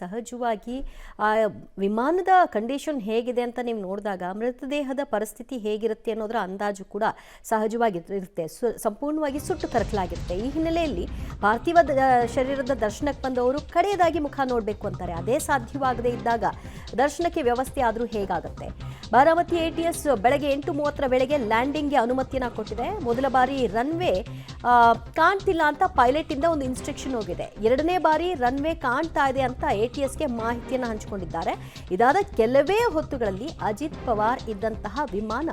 ಸಹಜವಾಗಿ ಆ ವಿಮಾನದ ಕಂಡೀಷನ್ ಹೇಗಿದೆ ಅಂತ ನೀವು ನೋಡಿದಾಗ ಮೃತದೇಹದ ಪರಿಸ್ಥಿತಿ ಹೇಗಿರುತ್ತೆ ಅನ್ನೋದರ ಅಂದಾಜು ಕೂಡ ಸಹಜವಾಗಿರುತ್ತೆ. ಸಂಪೂರ್ಣವಾಗಿ ಸುಟ್ಟು ಕರಕಲಾಗಿರುತ್ತೆ. ಈ ಹಿನ್ನೆಲೆಯಲ್ಲಿ ಪಾರ್ಥಿವ ಶರೀರದ ದರ್ಶನಕ್ಕೆ ಬಂದವರು ಕಡೆಯದಾಗಿ ಮುಖ ನೋಡಬೇಕು ಅಂತಾರೆ. ಅದೇ ಸಾಧ್ಯವಾಗದೇ ಇದ್ದಾಗ ದರ್ಶನಕ್ಕೆ ವ್ಯವಸ್ಥೆ ಆದರೂ ಹೇಗಾಗುತ್ತೆ? ಬಾರಾಮತಿ ATS ಬೆಳಗ್ಗೆ 8:30 ವೇಳೆಗೆ ಲ್ಯಾಂಡಿಂಗ್ಗೆ ಅನುಮತಿಯನ್ನು ಕೊಟ್ಟಿದೆ. ಮೊದಲ ಬಾರಿ ರನ್ವೇ ಕಾಣ್ತಿಲ್ಲ ಅಂತ ಪೈಲಟ್ ಇಂದ ಒಂದು ಇನ್ಸ್ಟ್ರಕ್ಷನ್ ಹೋಗಿದೆ. ಎರಡನೇ ಬಾರಿ ರನ್ವೇ ಕಾಣ್ತಾ ಇದೆ ಅಂತ ATSಗೆ ಮಾಹಿತಿಯನ್ನು ಹಂಚಿಕೊಂಡಿದ್ದಾರೆ. ಇದಾದ ಕೆಲವೇ ಹೊತ್ತುಗಳಲ್ಲಿ ಅಜಿತ್ ಪವಾರ್ ಇದ್ದಂತಹ ವಿಮಾನ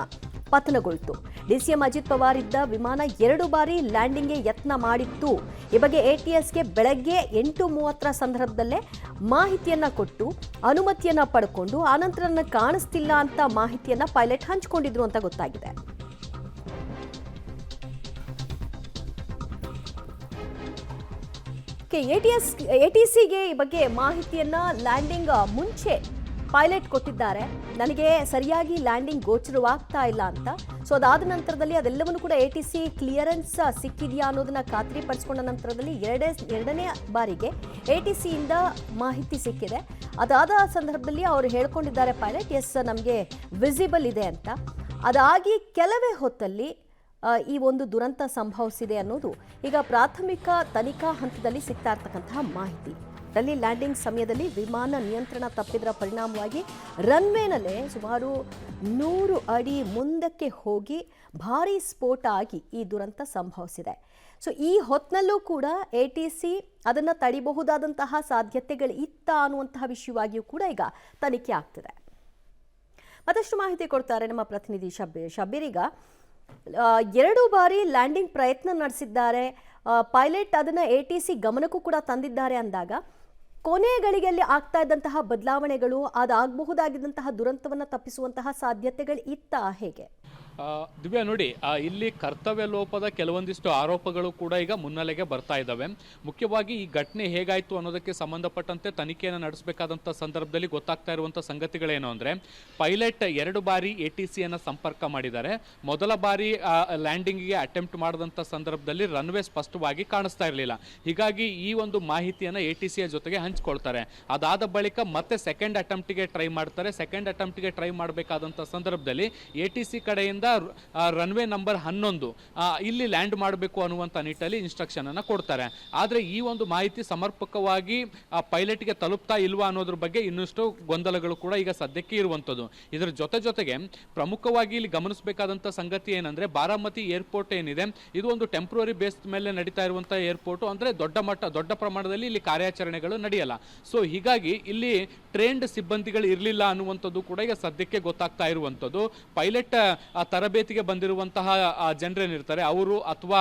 ಪತನಗೊಳ್ತು. DCM ಅಜಿತ್ ಪವಾರ್ ಇದ್ದ ವಿಮಾನ 2 ಬಾರಿ ಲ್ಯಾಂಡಿಂಗ್ಗೆ ಯತ್ನ ಮಾಡಿತ್ತು. ಈ ಬಗ್ಗೆ ATSಗೆ ಬೆಳಗ್ಗೆ 8:30 ಸಂದರ್ಭದಲ್ಲೇ ಮಾಹಿತಿಯನ್ನ ಕೊಟ್ಟು ಅನುಮತಿಯನ್ನ ಪಡ್ಕೊಂಡು ಆನಂತರ ನನ್ನ ಕಾಣಿಸ್ತಿಲ್ಲ ಅಂತ ಮಾಹಿತಿಯನ್ನ ಪೈಲಟ್ ಹಂಚಿಕೊಂಡಿದ್ರು ಅಂತ ಗೊತ್ತಾಗಿದೆ. ATCಗೆ ಈ ಬಗ್ಗೆ ಮಾಹಿತಿಯನ್ನ ಲ್ಯಾಂಡಿಂಗ್ ಮುಂಚೆ ಪೈಲಟ್ ಕೊಟ್ಟಿದ್ದಾರೆ. ನನಗೆ ಸರಿಯಾಗಿ ಲ್ಯಾಂಡಿಂಗ್ ಗೋಚರವಾಗ್ತಾ ಇಲ್ಲ ಅಂತ. ಸೊ ಅದಾದ ನಂತರದಲ್ಲಿ ಅದೆಲ್ಲವನ್ನು ಕೂಡ ATC ಕ್ಲಿಯರೆನ್ಸ್ ಸಿಕ್ಕಿದೆಯಾ ಅನ್ನೋದನ್ನ ಖಾತ್ರಿ ಪಡಿಸ್ಕೊಂಡ ನಂತರದಲ್ಲಿ ಎರಡನೇ ಬಾರಿಗೆ ATCಯಿಂದ ಮಾಹಿತಿ ಸಿಕ್ಕಿದೆ. ಅದಾದ ಸಂದರ್ಭದಲ್ಲಿ ಅವರು ಹೇಳ್ಕೊಂಡಿದ್ದಾರೆ ಪೈಲಟ್, ಎಸ್ ನಮಗೆ ವಿಸಿಬಲ್ ಇದೆ ಅಂತ. ಅದಾಗಿ ಕೆಲವೇ ಹೊತ್ತಲ್ಲಿ ಈ ಒಂದು ದುರಂತ ಸಂಭವಿಸಿದೆ ಅನ್ನೋದು ಈಗ ಪ್ರಾಥಮಿಕ ತನಿಖಾ ಹಂತದಲ್ಲಿ ಸಿಗ್ತಾ ಇರ್ತಕ್ಕಂತಹ ಮಾಹಿತಿ. ಅಲ್ಲಿ ಲ್ಯಾಂಡಿಂಗ್ ಸಮಯದಲ್ಲಿ ವಿಮಾನ ನಿಯಂತ್ರಣ ತಪ್ಪಿದರ ಪರಿಣಾಮವಾಗಿ ರನ್ವೇನಲ್ಲೇ ಸುಮಾರು 100 ಅಡಿ ಮುಂದಕ್ಕೆ ಹೋಗಿ ಭಾರೀ ಸ್ಫೋಟ ಆಗಿ ಈ ದುರಂತ ಸಂಭವಿಸಿದೆ. ಸೊ ಈ ಹೊತ್ತಿನಲ್ಲೂ ಕೂಡ ATC ಅದನ್ನು ತಡಿಬಹುದಾದಂತಹ ಸಾಧ್ಯತೆಗಳು ಇತ್ತ ಅನ್ನುವಂತಹ ವಿಷಯವಾಗಿಯೂ ಕೂಡ ಈಗ ತನಿಖೆ ಆಗ್ತಿದೆ. ಮತ್ತಷ್ಟು ಮಾಹಿತಿ ಕೊಡ್ತಾರೆ ನಮ್ಮ ಪ್ರತಿನಿಧಿ ಶಬ್ಬೀರ್. ಈಗ 2 ಬಾರಿ ಲ್ಯಾಂಡಿಂಗ್ ಪ್ರಯತ್ನ ನಡೆಸಿದ್ದಾರೆ. ಪೈಲಟ್ ಅದನ್ನು ATC ಗಮನಕ್ಕೂ ಕೂಡ ತಂದಿದ್ದಾರೆ ಅಂದಾಗ ಕೊನೆ ಗಳಿಗೆಯಲ್ಲಿ ಆಗ್ತಾ ಇದ್ದಂತಹ ಬದಲಾವಣೆಗಳು ಅದಾಗಬಹುದಾಗಿದ್ದಂತಹ ದುರಂತವನ್ನು ತಪ್ಪಿಸುವಂತಹ ಸಾಧ್ಯತೆಗಳು ಇತ್ತ ಹೇಗೆ? ದಿವ್ಯಾ ನೋಡಿ, ಇಲ್ಲಿ ಕರ್ತವ್ಯ ಲೋಪದ ಕೆಲವೊಂದಿಷ್ಟು ಆರೋಪಗಳು ಕೂಡ ಈಗ ಮುನ್ನೆಲೆಗೆ ಬರ್ತಾ ಇದ್ದಾವೆ. ಮುಖ್ಯವಾಗಿ ಈ ಘಟನೆ ಹೇಗಾಯಿತು ಅನ್ನೋದಕ್ಕೆ ಸಂಬಂಧಪಟ್ಟಂತೆ ತನಿಖೆಯನ್ನು ನಡೆಸಬೇಕಾದಂಥ ಸಂದರ್ಭದಲ್ಲಿ ಗೊತ್ತಾಗ್ತಾ ಇರುವಂಥ ಸಂಗತಿಗಳೇನು ಅಂದರೆ, ಪೈಲಟ್ 2 ಬಾರಿ ATCಯನ್ನು ಸಂಪರ್ಕ ಮಾಡಿದ್ದಾರೆ. ಮೊದಲ ಬಾರಿ ಲ್ಯಾಂಡಿಂಗಿಗೆ ಅಟೆಂಪ್ಟ್ ಮಾಡಿದಂಥ ಸಂದರ್ಭದಲ್ಲಿ ರನ್ವೇ ಸ್ಪಷ್ಟವಾಗಿ ಕಾಣಿಸ್ತಾ ಇರಲಿಲ್ಲ. ಹೀಗಾಗಿ ಈ ಒಂದು ಮಾಹಿತಿಯನ್ನು ATCಯ ಜೊತೆಗೆ ಹಂಚ್ಕೊಳ್ತಾರೆ. ಅದಾದ ಬಳಿಕ ಮತ್ತೆ ಸೆಕೆಂಡ್ ಅಟೆಂಪ್ಟಿಗೆ ಟ್ರೈ ಮಾಡ್ತಾರೆ. ಸೆಕೆಂಡ್ ಅಟೆಂಪ್ಟಿಗೆ ಟ್ರೈ ಮಾಡಬೇಕಾದಂಥ ಸಂದರ್ಭದಲ್ಲಿ ATC ಕಡೆಯಿಂದ ರನ್ವೇ ನಂಬರ್ 11 ಇಲ್ಲಿ ಲ್ಯಾಂಡ್ ಮಾಡಬೇಕು ಅನ್ನುವಂಥ ನಿಟ್ಟಲ್ಲಿ ಇನ್ಸ್ಟ್ರಕ್ಷನ್ ಅನ್ನು ಕೊಡ್ತಾರೆ. ಆದರೆ ಈ ಒಂದು ಮಾಹಿತಿ ಸಮರ್ಪಕವಾಗಿ ಪೈಲಟ್ಗೆ ತಲುಪ್ತಾ ಇಲ್ವಾ ಅನ್ನೋದ್ರ ಬಗ್ಗೆ ಇನ್ನಷ್ಟು ಗೊಂದಲಗಳು ಕೂಡ ಈಗ ಸದ್ಯಕ್ಕೆ ಇರುವಂಥದ್ದು. ಇದರ ಜೊತೆಗೆ ಪ್ರಮುಖವಾಗಿ ಇಲ್ಲಿ ಗಮನಿಸಬೇಕಾದಂಥ ಸಂಗತಿ ಏನಂದ್ರೆ, ಬಾರಾಮತಿ ಏರ್ಪೋರ್ಟ್ ಏನಿದೆ ಇದು ಒಂದು ಟೆಂಪ್ರರಿ ಬೇಸ್ ಮೇಲೆ ನಡೀತಾ ಇರುವಂಥ ಏರ್ಪೋರ್ಟ್. ಅಂದ್ರೆ ದೊಡ್ಡ ಪ್ರಮಾಣದಲ್ಲಿ ಇಲ್ಲಿ ಕಾರ್ಯಾಚರಣೆಗಳು ನಡೆಯಲ್ಲ. ಸೊ ಹೀಗಾಗಿ ಇಲ್ಲಿ ಟ್ರೈನ್ಡ್ ಸಿಬ್ಬಂದಿಗಳು ಇರಲಿಲ್ಲ ಅನ್ನುವಂಥದ್ದು ಕೂಡ ಈಗ ಸದ್ಯಕ್ಕೆ ಗೊತ್ತಾಗ್ತಾ ಇರುವಂಥದ್ದು. ಪೈಲಟ್ ತರಬೇತಿಗೆ ಬಂದಿರುವಂತಹ ಜನರೇನಿರ್ತಾರೆ ಅವರು ಅಥವಾ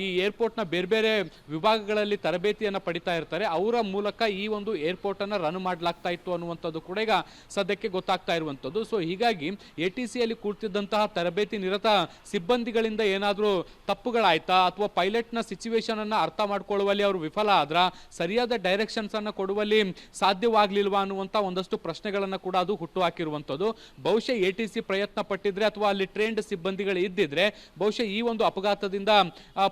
ಈ ಏರ್ಪೋರ್ಟ್ನ ಬೇರೆ ವಿಭಾಗಗಳಲ್ಲಿ ತರಬೇತಿಯನ್ನು ಪಡಿತಾ ಇರ್ತಾರೆ, ಅವರ ಮೂಲಕ ಈ ಒಂದು ಏರ್ಪೋರ್ಟನ್ನು ರನ್ ಮಾಡಲಾಗ್ತಾ ಇತ್ತು ಅನ್ನುವಂಥದ್ದು ಕೂಡ ಈಗ ಸದ್ಯಕ್ಕೆ ಗೊತ್ತಾಗ್ತಾ ಇರುವಂಥದ್ದು. ಸೊ ಹೀಗಾಗಿ ATCಯಲ್ಲಿ ಕೂರ್ತಿದ್ದಂತಹ ತರಬೇತಿ ನಿರತ ಸಿಬ್ಬಂದಿಗಳಿಂದ ಏನಾದರೂ ತಪ್ಪುಗಳಾಯ್ತಾ ಅಥವಾ ಪೈಲಟ್ನ ಸಿಚುವೇಶನ್ ಅನ್ನು ಅರ್ಥ ಮಾಡ್ಕೊಳ್ಳುವಲ್ಲಿ ಅವರು ವಿಫಲ ಆದ್ರ, ಸರಿಯಾದ ಡೈರೆಕ್ಷನ್ಸ್ ಅನ್ನು ಕೊಡುವಲ್ಲಿ ಸಾಧ್ಯವಾಗಲಿಲ್ವಾ ಅನ್ನುವಂಥ ಒಂದಷ್ಟು ಪ್ರಶ್ನೆಗಳನ್ನು ಕೂಡ ಅದು ಹುಟ್ಟು ಹಾಕಿರುವಂಥದ್ದು. ಬಹುಶಃ ATC ಪ್ರಯತ್ನ ಪಟ್ಟಿದ್ರೆ ಅಥವಾ ಅಲ್ಲಿ ಟ್ರೈನ್ಡ್ ಸಿಬ್ಬಂದಿಗಳು ಇದ್ದಿದ್ರೆ ಬಹುಶಃ ಈ ಒಂದು ಅಪಘಾತದಿಂದ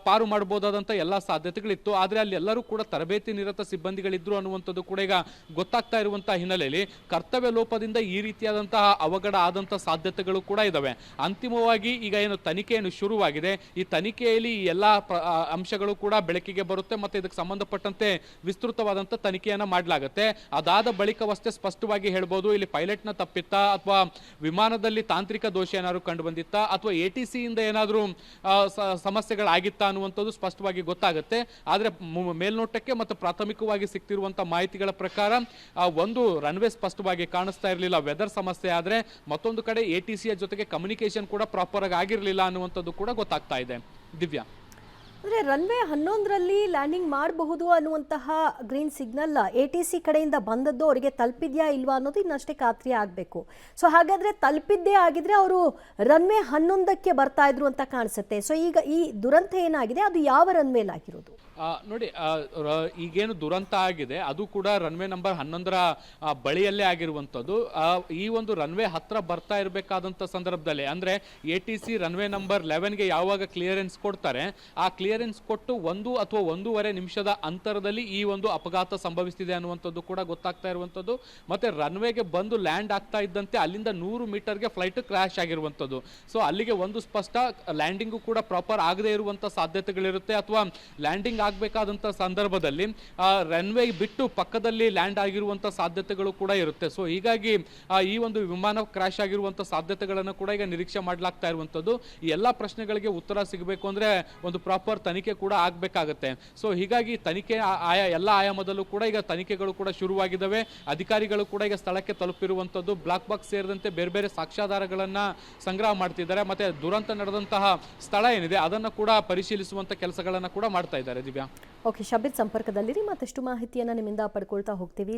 ಪಾರು ಮಾಡಬಹುದಾದಂಥ ಎಲ್ಲ ಸಾಧ್ಯತೆಗಳಿತ್ತು. ಆದರೆ ಅಲ್ಲಿ ಎಲ್ಲರೂ ಕೂಡ ತರಬೇತಿ ನಿರತ ಸಿಬ್ಬಂದಿಗಳಿದ್ರು ಅನ್ನುವಂಥದ್ದು ಕೂಡ ಈಗ ಗೊತ್ತಾಗ್ತಾ ಇರುವಂತಹ ಹಿನ್ನೆಲೆಯಲ್ಲಿ ಕರ್ತವ್ಯ ಲೋಪದಿಂದ ಈ ರೀತಿಯಾದಂತಹ ಅವಘಡ ಆದಂತಹ ಸಾಧ್ಯತೆಗಳು ಕೂಡ ಇದಾವೆ. ಅಂತಿಮವಾಗಿ ಈಗ ಏನು ತನಿಖೆಯನ್ನು ಶುರುವಾಗಿದೆ, ಈ ತನಿಖೆಯಲ್ಲಿ ಈ ಎಲ್ಲ ಅಂಶಗಳು ಕೂಡ ಬೆಳಕಿಗೆ ಬರುತ್ತೆ ಮತ್ತೆ ಇದಕ್ಕೆ ಸಂಬಂಧಪಟ್ಟಂತೆ ವಿಸ್ತೃತವಾದಂಥ ತನಿಖೆಯನ್ನು ಮಾಡಲಾಗುತ್ತೆ. ಅದಾದ ಬಳಿಕವಷ್ಟೇ ಸ್ಪಷ್ಟವಾಗಿ ಹೇಳ್ಬೋದು ಇಲ್ಲಿ ಪೈಲಟ್ನ ತಪ್ಪಿತ್ತ ಅಥವಾ ವಿಮಾನದಲ್ಲಿ ತಾಂತ್ರಿಕ ದೋಷ ಏನಾದ್ರು ಕಂಡು ಬಂದಿತ್ತ ಅಥವಾ ATCಯಿಂದ ಏನಾದರೂ ಸಮಸ್ಯೆಗಳಾಗಿತ್ತಾ ಅನ್ನುವಂಥದ್ದು ಸ್ಪಷ್ಟವಾಗಿ ಗೊತ್ತಾಗುತ್ತೆ. ಆದರೆ ಮೇಲ್ನೋಟಕ್ಕೆ ಮತ್ತು ಪ್ರಾಥಮಿಕವಾಗಿ ಸಿಗ್ತಿರುವಂತಹ ಮಾಹಿತಿಗಳ ಪ್ರಕಾರ ಒಂದು ರನ್ವೇ ಸ್ಪಷ್ಟವಾಗಿ ಕಾಣಿಸ್ತಾ ಇರಲಿಲ್ಲ, ವೆದರ್ ಸಮಸ್ಯೆ ಆದರೆ ಮತ್ತೊಂದು ಕಡೆ ATCಯ ಜೊತೆಗೆ ಕಮ್ಯುನಿಕೇಶನ್ ಕೂಡ ಪ್ರಾಪರ್ ಆಗಿ ಆಗಿರಲಿಲ್ಲ ಅನ್ನುವಂಥದ್ದು ಕೂಡ ಗೊತ್ತಾಗ್ತಾ ಇದೆ. ದಿವ್ಯಾ, ಅಂದರೆ ರನ್ವೇ 11ರಲ್ಲಿ ಲ್ಯಾಂಡಿಂಗ್ ಮಾಡಬಹುದು ಅನ್ನುವಂತಹ ಗ್ರೀನ್ ಸಿಗ್ನಲ್ ATC ಕಡೆಯಿಂದ ಬಂದದ್ದು ಅವರಿಗೆ ತಲುಪಿದ್ಯಾ ಇಲ್ವಾ ಅನ್ನೋದು ಇನ್ನಷ್ಟೇ ಖಾತ್ರಿ ಆಗಬೇಕು. ಸೊ ಹಾಗಾದರೆ ತಲುಪಿದ್ದೇ ಆಗಿದ್ರೆ ಅವರು ರನ್ವೇ 11ಕ್ಕೆ ಬರ್ತಾ ಇದ್ರು ಅಂತ ಕಾಣಿಸುತ್ತೆ. ಸೊ ಈಗ ಈ ದುರಂತ ಏನಾಗಿದೆ ಅದು ಯಾವ ರನ್ವೇಲ್ ಆಗಿರೋದು? ನೋಡಿ ಈಗೇನು ದುರಂತ ಆಗಿದೆ ಅದು ಕೂಡ ರನ್ವೇ ನಂಬರ್ 11ರ ಬಳಿಯಲ್ಲೇ ಆಗಿರುವಂಥದ್ದು. ಈ ಒಂದು ರನ್ವೇ ಹತ್ರ ಬರ್ತಾ ಇರಬೇಕಾದಂಥ ಸಂದರ್ಭದಲ್ಲಿ ಅಂದರೆ ATC ರನ್ವೇ ನಂಬರ್ 11ಗೆ ಯಾವಾಗ ಕ್ಲಿಯರೆನ್ಸ್ ಕೊಡ್ತಾರೆ ಆ ಕ್ಲಿಯರೆನ್ಸ್ ಕೊಟ್ಟು 1 ಅಥವಾ 1.5 ನಿಮಿಷದ ಅಂತರದಲ್ಲಿ ಈ ಒಂದು ಅಪಘಾತ ಸಂಭವಿಸಿದೆ ಅನ್ನುವಂಥದ್ದು ಕೂಡ ಗೊತ್ತಾಗ್ತಾ ಇರುವಂಥದ್ದು. ಮತ್ತೆ ರನ್ವೇಗೆ ಬಂದು ಲ್ಯಾಂಡ್ ಆಗ್ತಾ ಇದ್ದಂತೆ ಅಲ್ಲಿಂದ 100 ಮೀಟರ್ಗೆ ಫ್ಲೈಟ್ ಕ್ರ್ಯಾಶ್ ಆಗಿರುವಂಥದ್ದು. ಸೊ ಅಲ್ಲಿಗೆ ಒಂದು ಸ್ಪಷ್ಟ ಲ್ಯಾಂಡಿಂಗು ಕೂಡ ಪ್ರಾಪರ್ ಆಗದೇ ಇರುವಂಥ ಸಾಧ್ಯತೆಗಳಿರುತ್ತೆ ಅಥವಾ ಲ್ಯಾಂಡಿಂಗ್ ಆಗಬೇಕಾದಂಥ ಸಂದರ್ಭದಲ್ಲಿ ರನ್ವೇ ಬಿಟ್ಟು ಪಕ್ಕದಲ್ಲಿ ಲ್ಯಾಂಡ್ ಆಗಿರುವಂಥ ಸಾಧ್ಯತೆಗಳು ಕೂಡ ಇರುತ್ತೆ. ಸೊ ಹೀಗಾಗಿ ಈ ಒಂದು ವಿಮಾನ ಕ್ರ್ಯಾಶ್ ಆಗಿರುವಂಥ ಸಾಧ್ಯತೆಗಳನ್ನು ಕೂಡ ಈಗ ನಿರೀಕ್ಷೆ ಮಾಡಲಾಗ್ತಾ ಇರುವಂಥದ್ದು. ಈ ಎಲ್ಲ ಪ್ರಶ್ನೆಗಳಿಗೆ ಉತ್ತರ ಸಿಗಬೇಕು ಅಂದರೆ ಒಂದು ಪ್ರಾಪರ್ ತನಿಖೆ ಕೂಡ ಆಗಬೇಕಾಗತ್ತೆ. ಸೊ ಹೀಗಾಗಿ ತನಿಖೆ ಎಲ್ಲ ಆಯಾಮದಲ್ಲೂ ಕೂಡ ಈಗ ತನಿಖೆಗಳು ಕೂಡ ಶುರುವಾಗಿದ್ದಾವೆ. ಅಧಿಕಾರಿಗಳು ಕೂಡ ಈಗ ಸ್ಥಳಕ್ಕೆ ತಲುಪಿರುವಂಥದ್ದು. ಬ್ಲಾಕ್ ಬಾಕ್ಸ್ ಸೇರಿದಂತೆ ಬೇರೆ ಬೇರೆ ಸಾಕ್ಷ್ಯಾಧಾರಗಳನ್ನು ಸಂಗ್ರಹ ಮಾಡ್ತಿದ್ದಾರೆ. ಮತ್ತೆ ದುರಂತ ನಡೆದಂತಹ ಸ್ಥಳ ಏನಿದೆ ಅದನ್ನು ಕೂಡ ಪರಿಶೀಲಿಸುವಂಥ ಕೆಲಸಗಳನ್ನು ಕೂಡ ಮಾಡ್ತಾ ಇದ್ದಾರೆ. ದಿವ್ಯಾ, ಓಕೆ ಶಬೀರ್, ಸಂಪರ್ಕದಲ್ಲಿರಿ, ಮತ್ತಷ್ಟು ಮಾಹಿತಿಯನ್ನು ನಿಮ್ಮಿಂದ ಪಡ್ಕೊಳ್ತಾ ಹೋಗ್ತೀವಿ.